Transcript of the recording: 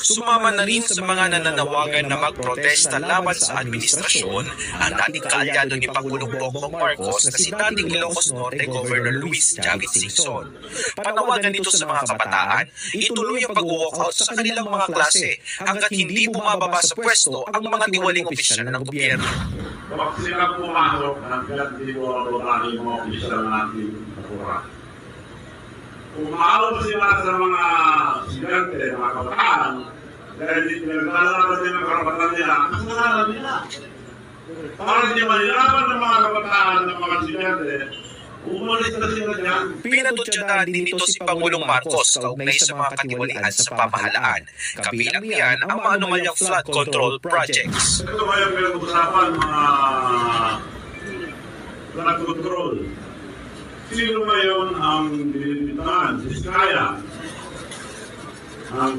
Sumama na rin sa mga nananawagan na magprotesta laban sa administrasyon ang dating kaalyado ni Pangulong Bongbong Marcos na si dating Ilocos Norte Governor Luis Javit Singson. Panawagan nito sa mga kabataan, ituloy ang pag-walkout sa kanilang mga klase hanggat hindi bumababa sa pwesto ang mga tiwaling opisyal ng gobyerno. Kapag sila pumasok, hanggat hindi bumababa yung mga opisyal ng ating kapura. Kung maawa sila sa mga estudyante, mga kabataan, dahil naglalabas din ang karapatan nila, kasalanan nila. Para hindi mahirapan ng mga kabataan ng mga estudyante, umalis na sila dyan. Pinatutyadan din ito si Pangulong Marcos kaugnay sa mga katiwalian sa pamahalaan. Kabilang niyan ang mga anomalyang flood control projects. Ito ba yung pinag-usapan mga flood control? Sino ngayon ang binibitahan? Si Skaya. Ang